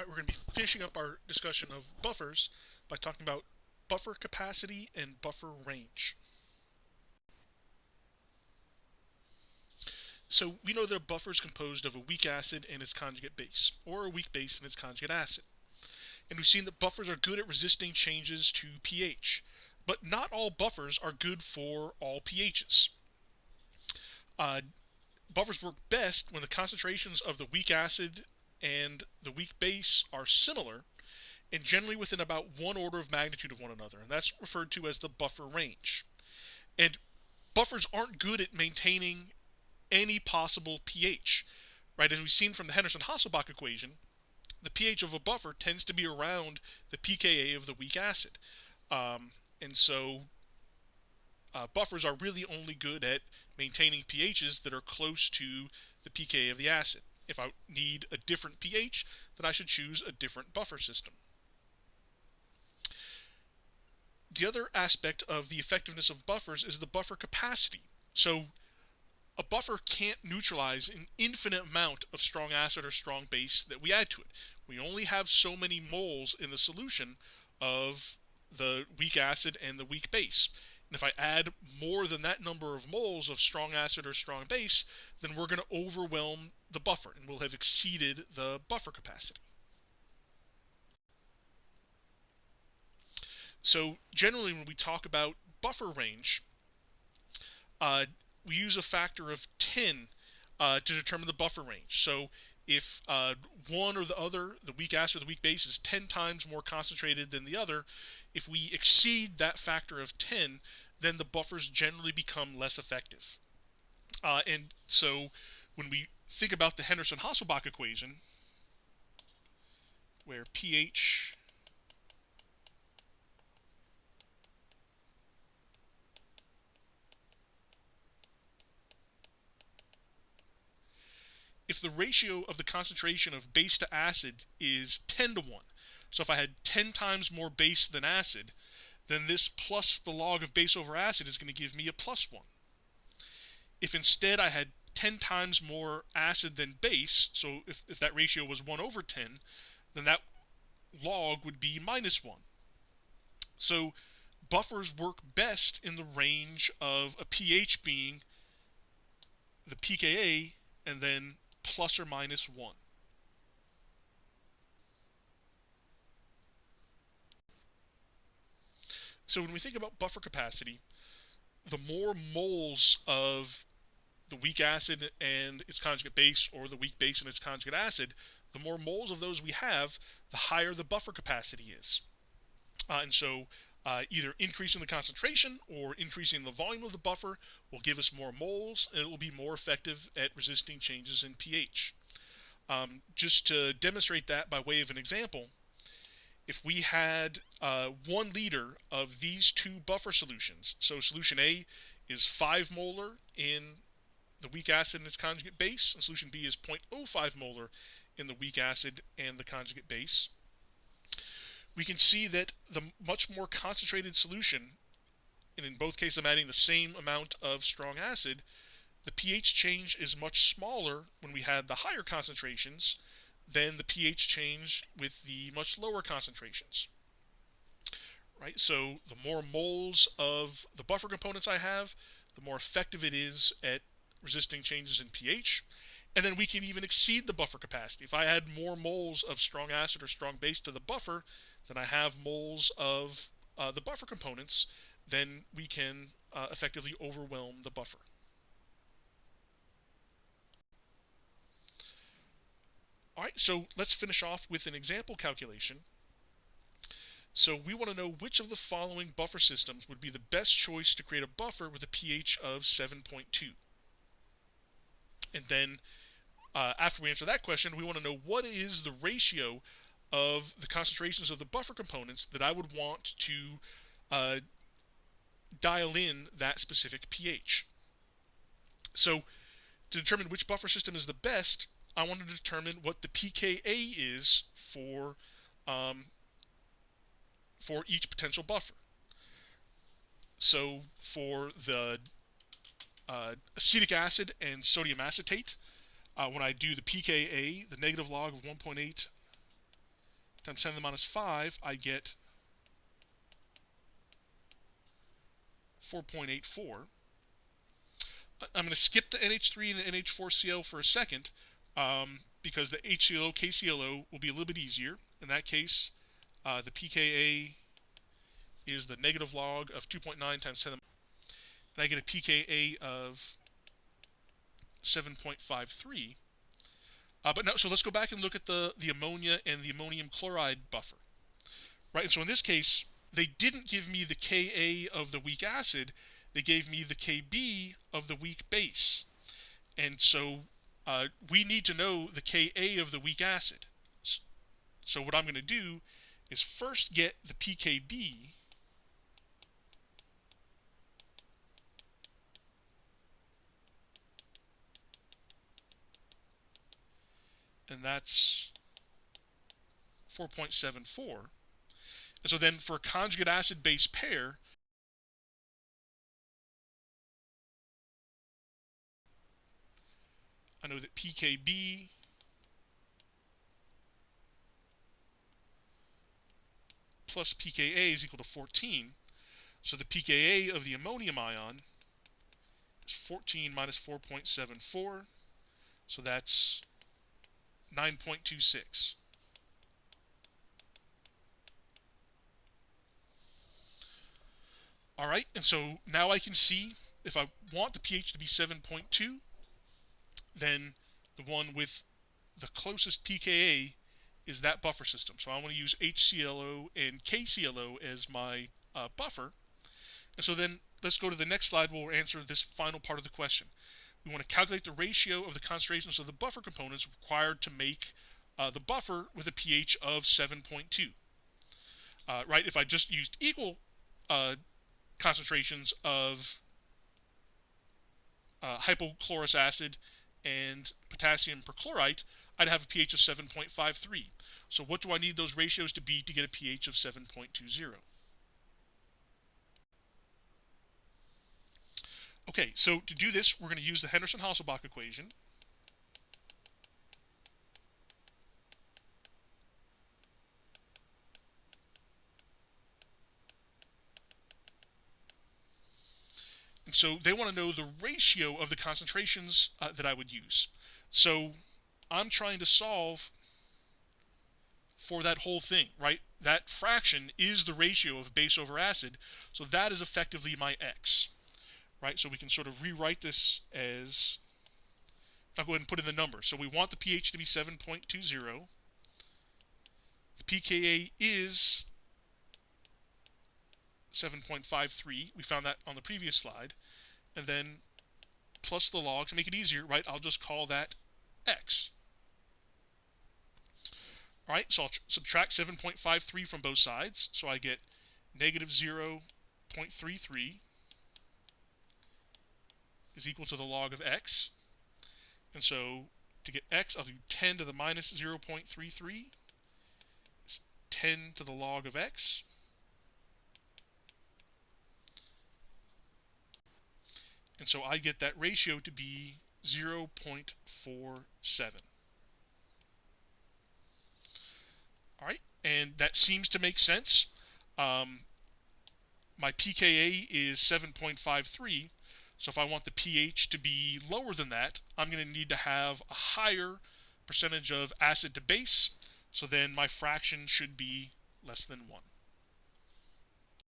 All right, we're going to be finishing up our discussion of buffers by talking about buffer capacity and buffer range. So we know that a buffer is composed of a weak acid and its conjugate base, or a weak base and its conjugate acid. And we've seen that buffers are good at resisting changes to pH, but not all buffers are good for all pHs. Uh, Buffers work best when the concentrations of the weak acid and the weak base are similar and generally within about one order of magnitude of one another, and that's referred to as the buffer range. And buffers aren't good at maintaining any possible pH, right? As we've seen from the Henderson-Hasselbalch equation, the pH of a buffer tends to be around the pKa of the weak acid. And so buffers are really only good at maintaining pHs that are close to the pKa of the acid. If I need a different pH, then I should choose a different buffer system. The other aspect of the effectiveness of buffers is the buffer capacity. So a buffer can't neutralize an infinite amount of strong acid or strong base that we add to it. We only have so many moles in the solution of the weak acid and the weak base. And if I add more than that number of moles of strong acid or strong base, then we're going to overwhelm the buffer and we'll have exceeded the buffer capacity. So generally when we talk about buffer range, uh, we use a factor of 10 to determine the buffer range. So if one or the other, the weak acid or the weak base, is 10 times more concentrated than the other, if we exceed that factor of 10, then the buffers generally become less effective. And so when we think about the Henderson-Hasselbalch equation, where pH if the ratio of the concentration of base to acid is 10 to 1, so if I had 10 times more base than acid, then this plus the log of base over acid is going to give me a plus 1. If instead I had 10 times more acid than base, so if that ratio was 1 over 10, then that log would be minus 1. So buffers work best in the range of a pH being the pKa and then plus or minus 1. So when we think about buffer capacity, the more moles of the weak acid and its conjugate base, or the weak base and its conjugate acid, the more moles of those we have, the higher the buffer capacity is. And so either increasing the concentration or increasing the volume of the buffer will give us more moles, and it will be more effective at resisting changes in pH. Just to demonstrate that by way of an example, if we had 1 liter of these two buffer solutions, so solution A is 5 molar in the weak acid and its conjugate base, and solution B is 0.05 molar in the weak acid and the conjugate base, we can see that the much more concentrated solution, and in both cases I'm adding the same amount of strong acid, the pH change is much smaller when we had the higher concentrations than the pH change with the much lower concentrations. Right? So the more moles of the buffer components I have, the more effective it is at resisting changes in pH. And then we can even exceed the buffer capacity. If I add more moles of strong acid or strong base to the buffer than I have moles of the buffer components, then we can effectively overwhelm the buffer. All right, so let's finish off with an example calculation. So we want to know which of the following buffer systems would be the best choice to create a buffer with a pH of 7.2. And then after we answer that question, we want to know what is the ratio of the concentrations of the buffer components that I would want to dial in that specific pH. So to determine which buffer system is the best, I want to determine what the pKa is for each potential buffer. So for the acetic acid and sodium acetate, when I do the pKa, the negative log of 1.8 times 10 to the minus 5, I get 4.84. I'm going to skip the NH3 and the NH4Cl for a second, because the HClO, KClO will be a little bit easier. In that case, the pKa is the negative log of 2.9 times 10 to the minus, and I get a pKa of 7.53. But no, so let's go back and look at the ammonia and the ammonium chloride buffer. Right, and so in this case, they didn't give me the Ka of the weak acid, they gave me the Kb of the weak base. And so we need to know the Ka of the weak acid. So what I'm going to do is first get the pKb, and that's 4.74. And so then for a conjugate acid-base pair, I know that pKb plus pKa is equal to 14. So the pKa of the ammonium ion is 14 minus 4.74. So that's 9.26. All right, and so now I can see if I want the pH to be 7.2, then the one with the closest pKa is that buffer system. So I want to use HClO and KClO as my buffer. And so then let's go to the next slide where we'll answer this final part of the question. We want to calculate the ratio of the concentrations of the buffer components required to make the buffer with a pH of 7.2. Right, if I just used equal concentrations of hypochlorous acid and potassium perchlorate, I'd have a pH of 7.53. So what do I need those ratios to be to get a pH of 7.20? Okay, so to do this, we're going to use the Henderson-Hasselbalch equation. And so they want to know the ratio of the concentrations that I would use. So I'm trying to solve for that whole thing, right? That fraction is the ratio of base over acid, so that is effectively my x, right? So we can sort of rewrite this as, I'll go ahead and put in the numbers. So we want the pH to be 7.20. The pKa is 7.53. We found that on the previous slide. And then plus the log, to make it easier, right, I'll just call that x. All right, so I'll subtract 7.53 from both sides. So I get negative 0.33 is equal to the log of x. And so to get x, I'll do 10 to the minus 0.33. It's 10 to the log of x. And so I get that ratio to be 0.47. All right, and that seems to make sense. My pKa is 7.53, so if I want the pH to be lower than that, I'm going to need to have a higher percentage of acid to base, so then my fraction should be less than 1.